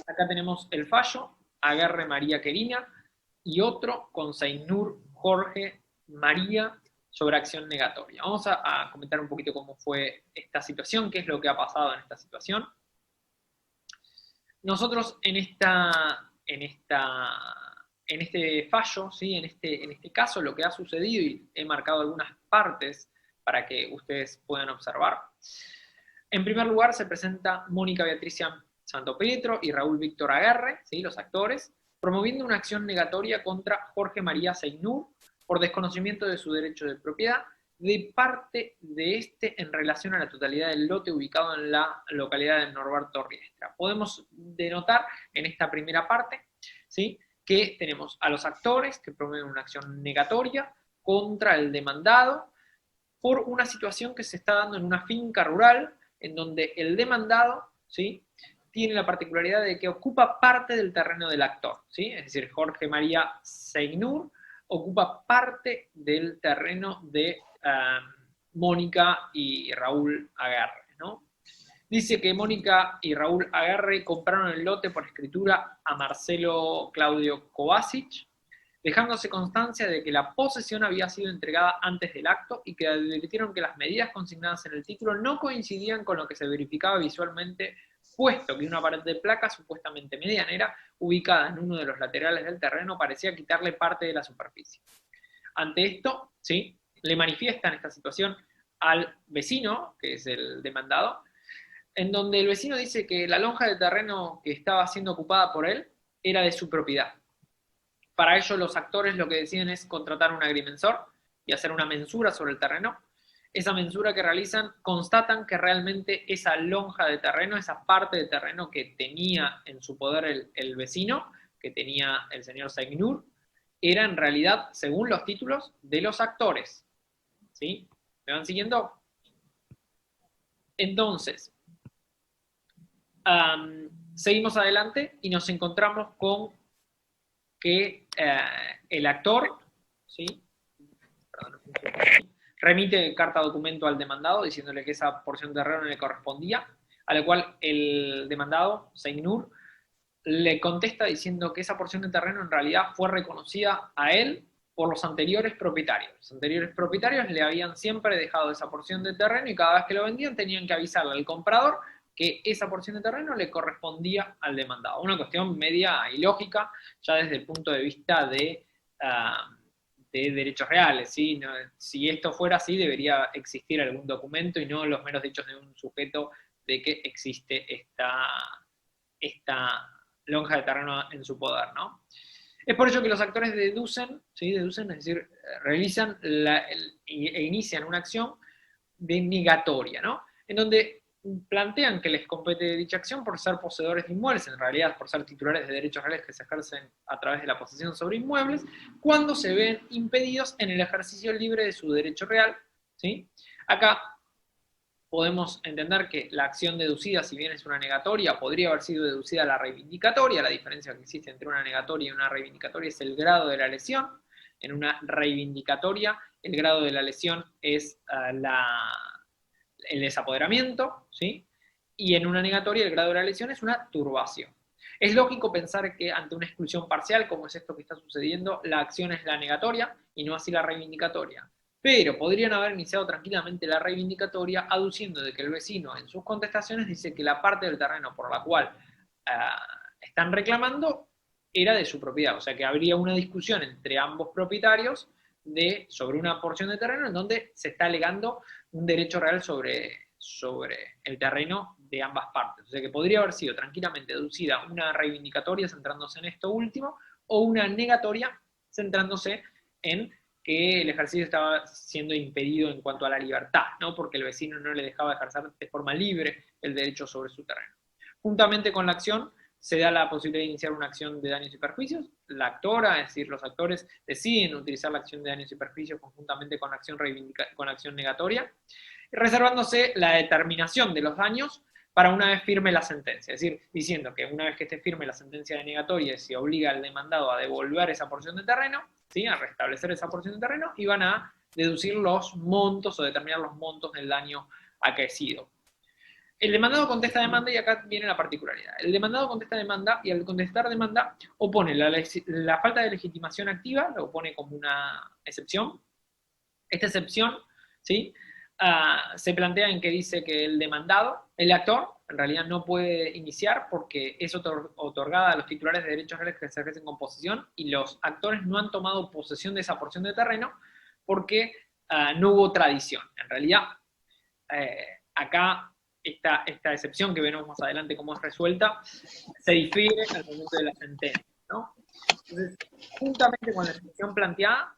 Acá tenemos el fallo, Aguerre María Querina, y otro con Seinur Jorge María sobre acción negatoria. Vamos a comentar un poquito cómo fue esta situación, qué es lo que ha pasado en esta situación. Nosotros en este fallo, ¿sí? en este caso, lo que ha sucedido, y he marcado algunas partes para que ustedes puedan observar. En primer lugar, se presenta Mónica Beatricia Santopietro y Raúl Víctor Aguerre, ¿sí? Los actores, promoviendo una acción negatoria contra Jorge María Seinur por desconocimiento de su derecho de propiedad de parte de este en relación a la totalidad del lote ubicado en la localidad de Norberto Riestra. Podemos denotar en esta primera parte, ¿sí? que tenemos a los actores que promueven una acción negatoria contra el demandado por una situación que se está dando en una finca rural en donde el demandado, ¿sí? tiene la particularidad de que ocupa parte del terreno del actor, ¿sí? Es decir, Jorge María Seinur ocupa parte del terreno de Mónica y Raúl Aguerre, ¿no? Dice que Mónica y Raúl Aguerre compraron el lote por escritura a Marcelo Claudio Kovacic, dejándose constancia de que la posesión había sido entregada antes del acto y que advirtieron que las medidas consignadas en el título no coincidían con lo que se verificaba visualmente, puesto que una pared de placa supuestamente medianera, ubicada en uno de los laterales del terreno, parecía quitarle parte de la superficie. Ante esto, ¿sí? le manifiestan esta situación al vecino, que es el demandado, en donde el vecino dice que la lonja de terreno que estaba siendo ocupada por él era de su propiedad. Para ello, los actores lo que deciden es contratar un agrimensor y hacer una mensura sobre el terreno. Esa mensura que realizan constatan que realmente esa lonja de terreno, esa parte de terreno que tenía en su poder el vecino, que tenía el señor Seinur, era en realidad, según los títulos, de los actores. ¿Sí? ¿Me van siguiendo? Entonces, seguimos adelante y nos encontramos con que el actor, ¿sí? Perdón, remite carta documento al demandado diciéndole que esa porción de terreno no le correspondía, a lo cual el demandado, Seinur, le contesta diciendo que esa porción de terreno en realidad fue reconocida a él por los anteriores propietarios. Los anteriores propietarios le habían siempre dejado esa porción de terreno y cada vez que lo vendían tenían que avisarle al comprador que esa porción de terreno le correspondía al demandado. Una cuestión media ilógica, ya desde el punto de vista de derechos reales. ¿Sí? No, si esto fuera así, debería existir algún documento y no los meros dichos de un sujeto de que existe esta lonja de terreno en su poder, ¿no? Es por ello que los actores deducen, ¿sí? Deducen, es decir, realizan e inician una acción de negatoria, ¿no? En donde plantean que les compete dicha acción por ser poseedores de inmuebles, en realidad por ser titulares de derechos reales que se ejercen a través de la posesión sobre inmuebles, cuando se ven impedidos en el ejercicio libre de su derecho real, ¿sí? Acá podemos entender que la acción deducida, si bien es una negatoria, podría haber sido deducida a la reivindicatoria. La diferencia que existe entre una negatoria y una reivindicatoria es el grado de la lesión. En una reivindicatoria, el grado de la lesión es el desapoderamiento, ¿sí? Y en una negatoria, el grado de la lesión es una turbación. Es lógico pensar que ante una exclusión parcial, como es esto que está sucediendo, la acción es la negatoria y no así la reivindicatoria. Pero podrían haber iniciado tranquilamente la reivindicatoria aduciendo de que el vecino en sus contestaciones dice que la parte del terreno por la cual están reclamando era de su propiedad. O sea que habría una discusión entre ambos propietarios sobre una porción de terreno en donde se está alegando un derecho real sobre el terreno de ambas partes. O sea que podría haber sido tranquilamente deducida una reivindicatoria centrándose en esto último o una negatoria centrándose en que el ejercicio estaba siendo impedido en cuanto a la libertad, ¿no? Porque el vecino no le dejaba ejercer de forma libre el derecho sobre su terreno. Juntamente con la acción, se da la posibilidad de iniciar una acción de daños y perjuicios. La actora, es decir, los actores deciden utilizar la acción de daños y perjuicios conjuntamente con acción negatoria, reservándose la determinación de los daños para una vez firme la sentencia. Es decir, diciendo que una vez que esté firme la sentencia denegatoria se obliga al demandado a devolver esa porción de terreno, ¿sí? A restablecer esa porción de terreno y van a deducir los montos o determinar los montos del daño acaecido. El demandado contesta demanda y acá viene la particularidad. El demandado contesta demanda y al contestar demanda opone la falta de legitimación activa, lo opone como una excepción. Esta excepción, ¿sí? Se plantea en que dice que el demandado, el actor, en realidad no puede iniciar porque es otorgada a los titulares de derechos reales que se ejercen con posesión y los actores no han tomado posesión de esa porción de terreno porque no hubo tradición. En realidad, acá esta excepción que veremos más adelante cómo es resuelta, se difiere al momento de la sentencia, ¿no? Entonces, juntamente con la excepción planteada,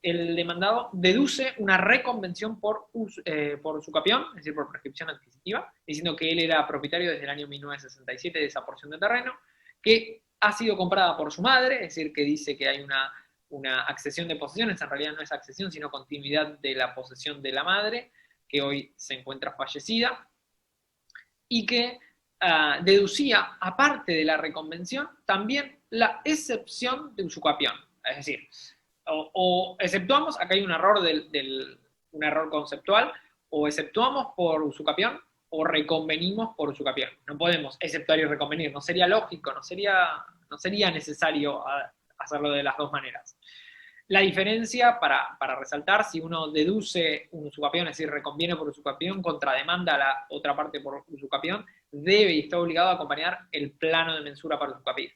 el demandado deduce una reconvención por usucapión, es decir, por prescripción adquisitiva, diciendo que él era propietario desde el año 1967 de esa porción de terreno, que ha sido comprada por su madre, es decir, que dice que hay una accesión de posesiones, en realidad no es accesión, sino continuidad de la posesión de la madre, que hoy se encuentra fallecida, y que deducía, aparte de la reconvención, también la excepción de usucapión. Es decir, o exceptuamos, acá hay un error, un error conceptual, o exceptuamos por usucapión o reconvenimos por usucapión. No podemos exceptuar y reconvenir, no sería lógico, no sería necesario hacerlo de las dos maneras. La diferencia, para resaltar, si uno deduce un usucapión, es decir, reconviene por usucapión, contrademanda a la otra parte por usucapión, debe y está obligado a acompañar el plano de mensura para usucapión.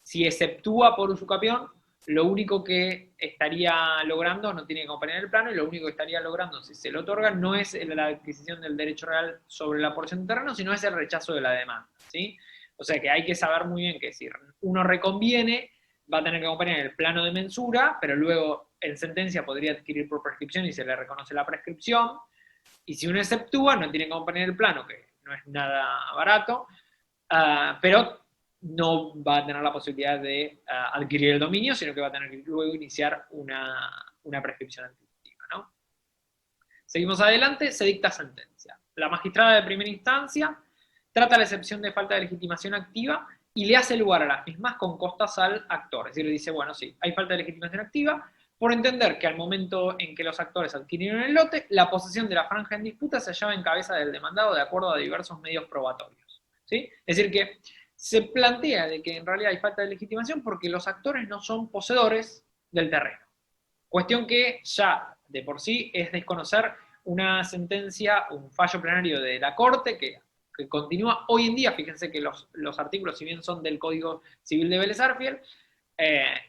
Si exceptúa por usucapión, lo único que estaría logrando, no tiene que acompañar el plano, y lo único que estaría logrando, si se lo otorga, no es la adquisición del derecho real sobre la porción de terreno, sino es el rechazo de la demanda, ¿sí? O sea que hay que saber muy bien que si uno reconviene, va a tener que acompañar el plano de mensura, pero luego en sentencia podría adquirir por prescripción y se le reconoce la prescripción, y si uno exceptúa, no tiene que acompañar el plano, que no es nada barato, pero no va a tener la posibilidad de adquirir el dominio, sino que va a tener que luego iniciar una prescripción adquisitiva, ¿no? Seguimos adelante, se dicta sentencia. La magistrada de primera instancia trata la excepción de falta de legitimación activa y le hace lugar a las mismas con costas al actor. Es decir, le dice, bueno, sí, hay falta de legitimación activa, por entender que al momento en que los actores adquirieron el lote, la posesión de la franja en disputa se hallaba en cabeza del demandado de acuerdo a diversos medios probatorios, ¿sí? Es decir, que se plantea de que en realidad hay falta de legitimación porque los actores no son poseedores del terreno. Cuestión que ya de por sí es desconocer una sentencia, un fallo plenario de la Corte que continúa hoy en día. Fíjense que los artículos, si bien son del Código Civil de Vélez Arfiel,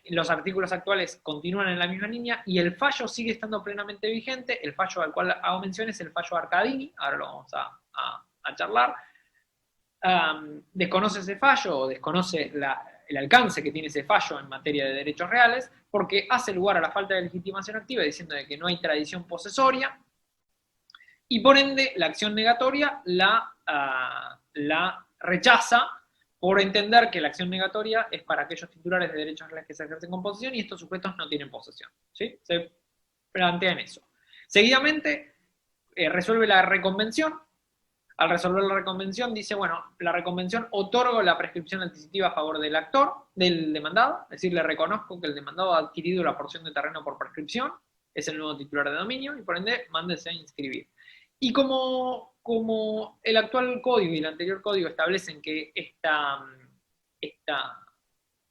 los artículos actuales continúan en la misma línea y el fallo sigue estando plenamente vigente. El fallo al cual hago mención es el fallo Arcadini, ahora lo vamos a charlar. Desconoce ese fallo o desconoce el alcance que tiene ese fallo en materia de derechos reales porque hace lugar a la falta de legitimación activa diciendo de que no hay tradición posesoria y por ende la acción negatoria la rechaza por entender que la acción negatoria es para aquellos titulares de derechos reales que se ejercen con posesión y estos sujetos no tienen posesión, ¿sí? Se plantean eso. Seguidamente resuelve la reconvención. Al resolver la reconvención dice, bueno, la reconvención otorga la prescripción adquisitiva a favor del actor, del demandado, es decir, le reconozco que el demandado ha adquirido la porción de terreno por prescripción, es el nuevo titular de dominio y por ende mándese a inscribir. Y como el actual código y el anterior código establecen que esta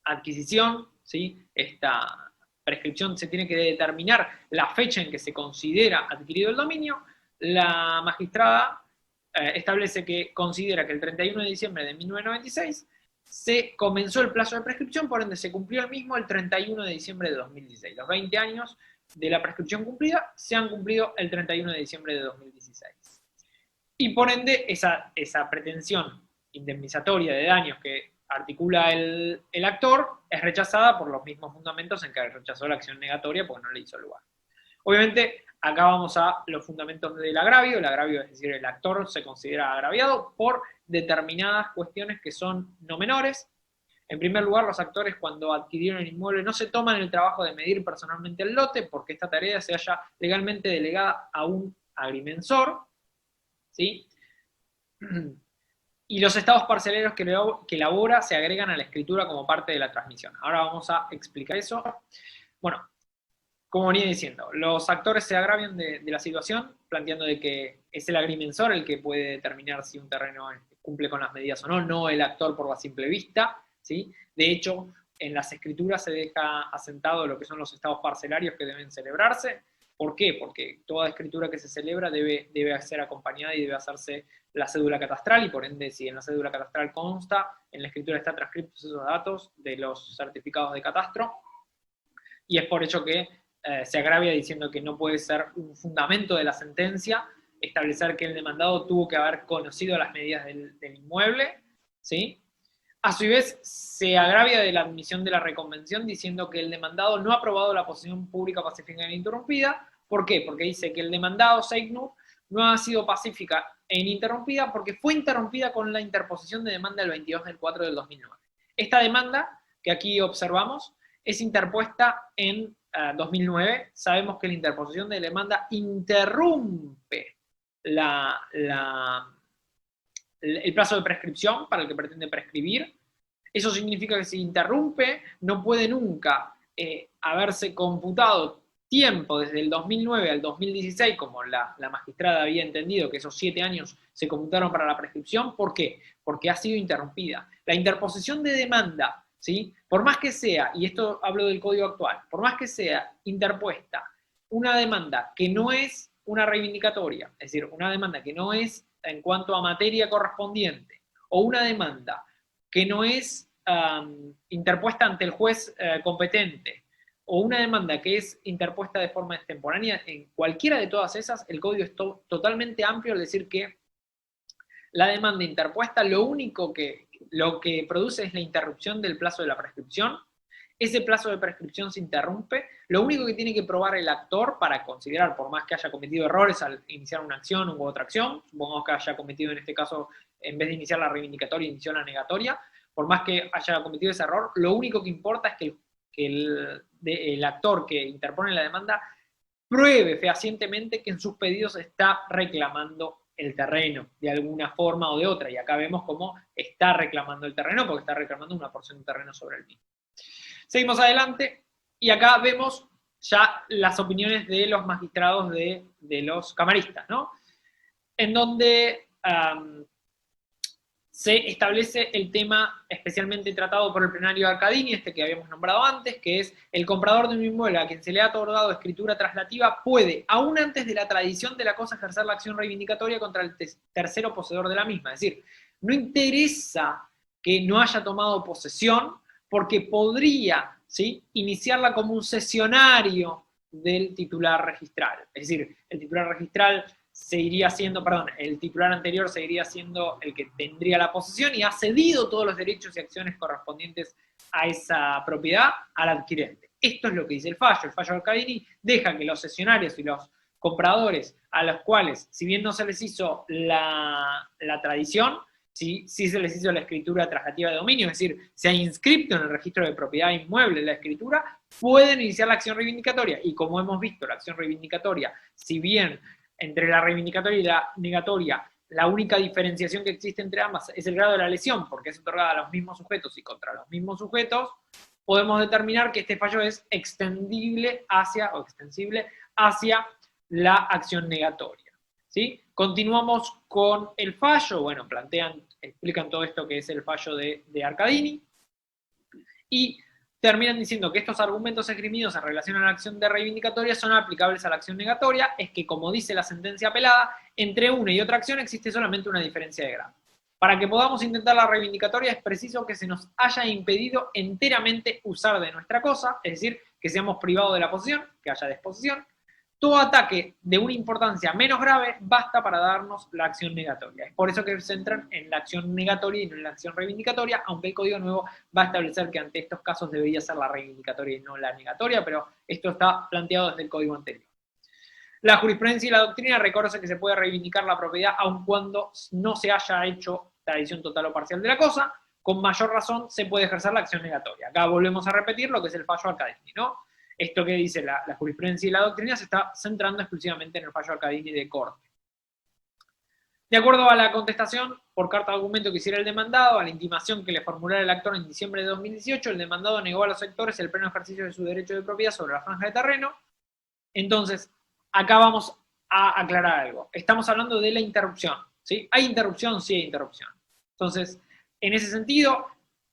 adquisición, ¿sí? Esta prescripción se tiene que determinar la fecha en que se considera adquirido el dominio, la magistrada establece que considera que el 31 de diciembre de 1996 se comenzó el plazo de prescripción, por ende se cumplió el mismo el 31 de diciembre de 2016. Los 20 años de la prescripción cumplida se han cumplido el 31 de diciembre de 2016. Y por ende esa pretensión indemnizatoria de daños que articula el actor es rechazada por los mismos fundamentos en que rechazó la acción negatoria porque no le hizo lugar. Obviamente, acá vamos a los fundamentos del agravio. El agravio, es decir, el actor se considera agraviado por determinadas cuestiones que son no menores. En primer lugar, los actores cuando adquirieron el inmueble no se toman el trabajo de medir personalmente el lote porque esta tarea se halla legalmente delegada a un agrimensor, ¿sí? Y los estados parceleros que elabora se agregan a la escritura como parte de la transmisión. Ahora vamos a explicar eso. Bueno, como venía diciendo, los actores se agravian de la situación, planteando de que es el agrimensor el que puede determinar si un terreno cumple con las medidas o no, no el actor por la simple vista, ¿sí? De hecho, en las escrituras se deja asentado lo que son los estados parcelarios que deben celebrarse. ¿Por qué? Porque toda escritura que se celebra debe ser acompañada y debe hacerse la cédula catastral, y por ende, si en la cédula catastral consta, en la escritura están transcriptos esos datos de los certificados de catastro, y es por ello que se agravia diciendo que no puede ser un fundamento de la sentencia establecer que el demandado tuvo que haber conocido las medidas del inmueble, ¿sí? A su vez, se agravia de la admisión de la reconvención diciendo que el demandado no ha aprobado la posición pública pacífica e ininterrumpida. ¿Por qué? Porque dice que el demandado, Seignur, no ha sido pacífica e ininterrumpida porque fue interrumpida con la interposición de demanda el 22 del 4 del 2009. Esta demanda, que aquí observamos, es interpuesta en 2009. Sabemos que la interposición de demanda interrumpe el plazo de prescripción para el que pretende prescribir. Eso significa que si interrumpe, no puede nunca haberse computado tiempo desde el 2009 al 2016, como la magistrada había entendido que esos 7 años se computaron para la prescripción. ¿Por qué? Porque ha sido interrumpida. La interposición de demanda, ¿sí? Por más que sea, y esto hablo del código actual, por más que sea interpuesta una demanda que no es una reivindicatoria, es decir, una demanda que no es en cuanto a materia correspondiente, o una demanda que no es interpuesta ante el juez competente, o una demanda que es interpuesta de forma extemporánea, en cualquiera de todas esas, el código es totalmente amplio al decir que la demanda interpuesta lo que produce es la interrupción del plazo de la prescripción. Ese plazo de prescripción se interrumpe. Lo único que tiene que probar el actor para considerar, por más que haya cometido errores al iniciar una acción u otra acción, supongamos que haya cometido en este caso, en vez de iniciar la reivindicatoria, inició la negatoria, por más que haya cometido ese error, lo único que importa es que el actor que interpone la demanda pruebe fehacientemente que en sus pedidos está reclamando el terreno de alguna forma o de otra. Y acá vemos cómo está reclamando el terreno, porque está reclamando una porción de terreno sobre el mismo. Seguimos adelante y acá vemos ya las opiniones de los magistrados de los camaristas, ¿no? En donde se establece el tema especialmente tratado por el plenario de Arcadini, este que habíamos nombrado antes, que es el comprador de un inmueble a quien se le ha otorgado escritura traslativa puede, aún antes de la tradición de la cosa, ejercer la acción reivindicatoria contra el tercero poseedor de la misma. Es decir, no interesa que no haya tomado posesión, porque podría, ¿sí?, iniciarla como un cesionario del titular registral. Es decir, el titular registral seguiría siendo, el titular anterior seguiría siendo el que tendría la posesión y ha cedido todos los derechos y acciones correspondientes a esa propiedad al adquirente. Esto es lo que dice el fallo. El fallo de Arcadini deja que los cesionarios y los compradores, a los cuales, si bien no se les hizo la tradición, sí se les hizo la escritura traslativa de dominio, es decir, se ha inscrito en el registro de propiedad inmueble la escritura, pueden iniciar la acción reivindicatoria. Y como hemos visto, la acción reivindicatoria, si bien entre la reivindicatoria y la negatoria, la única diferenciación que existe entre ambas es el grado de la lesión, porque es otorgada a los mismos sujetos y contra los mismos sujetos, podemos determinar que este fallo es extensible hacia la acción negatoria, ¿sí? Continuamos con el fallo. Bueno, explican todo esto que es el fallo de Arcadini, y terminan diciendo que estos argumentos esgrimidos en relación a la acción de reivindicatoria son aplicables a la acción negatoria. Es que, como dice la sentencia apelada, entre una y otra acción existe solamente una diferencia de grado. Para que podamos intentar la reivindicatoria es preciso que se nos haya impedido enteramente usar de nuestra cosa, es decir, que seamos privados de la posesión, que haya desposesión. Todo ataque de una importancia menos grave basta para darnos la acción negatoria. Es por eso que se centran en la acción negatoria y no en la acción reivindicatoria, aunque el Código Nuevo va a establecer que ante estos casos debería ser la reivindicatoria y no la negatoria, pero esto está planteado desde el Código anterior. La jurisprudencia y la doctrina reconoce que se puede reivindicar la propiedad aun cuando no se haya hecho tradición total o parcial de la cosa. Con mayor razón se puede ejercer la acción negatoria. Acá volvemos a repetir lo que es el fallo Arcadini, ¿no? Esto que dice la jurisprudencia y la doctrina se está centrando exclusivamente en el fallo Arcadini de corte. De acuerdo a la contestación por carta de argumento que hiciera el demandado, a la intimación que le formulara el actor en diciembre de 2018, el demandado negó a los sectores el pleno ejercicio de su derecho de propiedad sobre la franja de terreno. Entonces, acá vamos a aclarar algo. Estamos hablando de la interrupción, ¿sí? ¿Hay interrupción? Sí hay interrupción. Entonces, en ese sentido,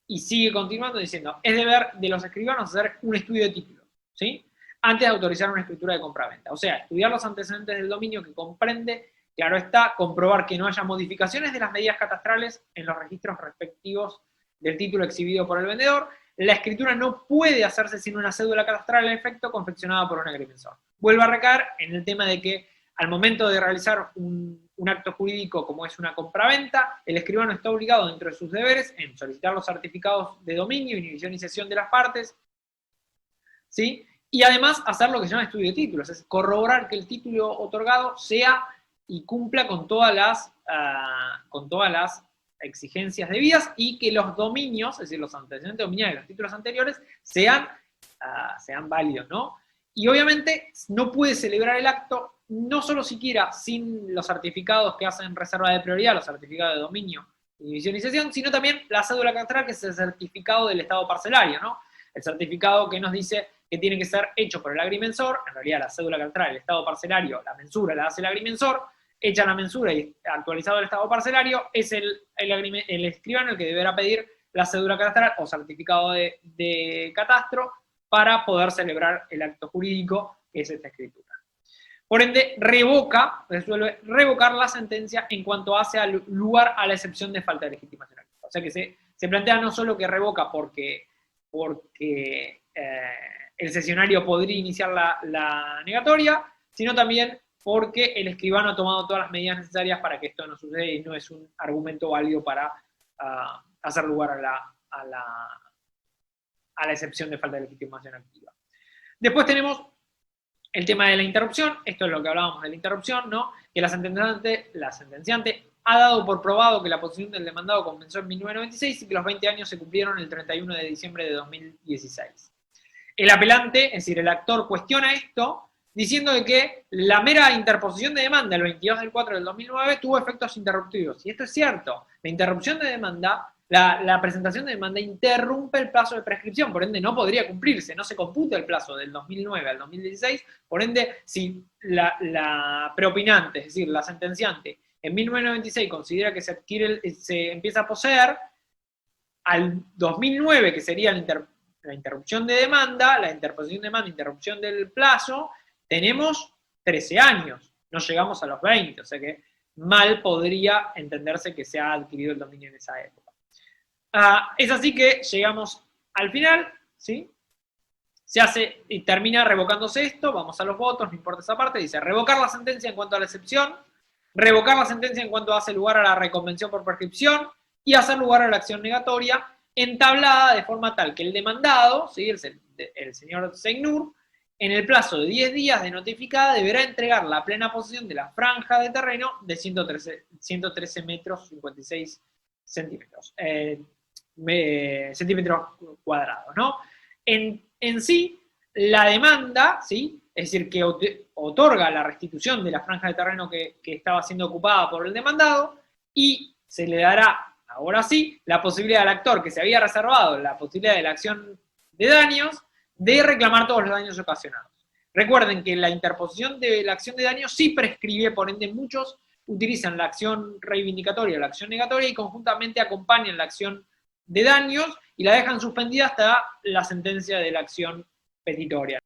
y sigue continuando diciendo, es deber de los escribanos hacer un estudio de títulos, ¿sí? Antes de autorizar una escritura de compraventa. O sea, estudiar los antecedentes del dominio que comprende, claro está, comprobar que no haya modificaciones de las medidas catastrales en los registros respectivos del título exhibido por el vendedor. La escritura no puede hacerse sin una cédula catastral al efecto confeccionada por un agrimensor. Vuelvo a recaer en el tema de que al momento de realizar un acto jurídico como es una compraventa, el escribano está obligado dentro de sus deberes en solicitar los certificados de dominio, inhibición y cesión de las partes, ¿sí? Y además hacer lo que se llama estudio de títulos, es corroborar que el título otorgado sea y cumpla con todas las exigencias debidas y que los dominios, es decir, los antecedentes dominiales de los títulos anteriores, sean válidos, ¿no? Y obviamente no puede celebrar el acto, no solo siquiera sin los certificados que hacen reserva de prioridad, los certificados de dominio, inhibición y cesión, sino también la cédula catastral, que es el certificado del estado parcelario, ¿no? El certificado que nos dice que tiene que ser hecho por el agrimensor, en realidad la cédula catastral, el estado parcelario, la mensura la hace el agrimensor, hecha la mensura y actualizado el estado parcelario, es el escribano el que deberá pedir la cédula catastral o certificado de catastro para poder celebrar el acto jurídico, que es esta escritura. Por ende, resuelve revocar la sentencia en cuanto hace lugar a la excepción de falta de legitimación activa. O sea que se plantea no solo que revoca porque el sesionario podría iniciar la negatoria, sino también porque el escribano ha tomado todas las medidas necesarias para que esto no suceda y no es un argumento válido para hacer lugar a la excepción de falta de legitimación activa. Después tenemos el tema de la interrupción, esto es lo que hablábamos de la interrupción, ¿no? Que la sentenciante ha dado por probado que la posición del demandado comenzó en 1996 y que los 20 años se cumplieron el 31 de diciembre de 2016. El apelante, es decir, el actor, cuestiona esto diciendo de que la mera interposición de demanda el 22 del 4 del 2009 tuvo efectos interruptivos. Y esto es cierto. La interrupción de demanda, la presentación de demanda interrumpe el plazo de prescripción, por ende no podría cumplirse, no se computa el plazo del 2009 al 2016, por ende si la preopinante, es decir, la sentenciante, en 1996 considera que se empieza a poseer, al 2009, que sería la interrupción de demanda, la interposición de demanda, interrupción del plazo, tenemos 13 años, no llegamos a los 20, o sea que mal podría entenderse que se ha adquirido el dominio en esa época. Es así que llegamos al final, ¿sí? Se hace y termina revocándose esto, vamos a los votos, no importa esa parte, dice revocar la sentencia en cuanto a la excepción, revocar la sentencia en cuanto hace lugar a la reconvención por prescripción y hacer lugar a la acción negatoria entablada de forma tal que el demandado, ¿sí? el señor Seignur, en el plazo de 10 días de notificada deberá entregar la plena posesión de la franja de terreno de 113 metros 56 centímetros, centímetros cuadrados, ¿no? En sí, la demanda, ¿sí? Es decir, que otorga la restitución de la franja de terreno que estaba siendo ocupada por el demandado y se le dará, ahora sí, la posibilidad al actor que se había reservado la posibilidad de la acción de daños de reclamar todos los daños ocasionados. Recuerden que la interposición de la acción de daños sí prescribe, por ende muchos utilizan la acción reivindicatoria, la acción negatoria y conjuntamente acompañan la acción de daños y la dejan suspendida hasta la sentencia de la acción petitoria.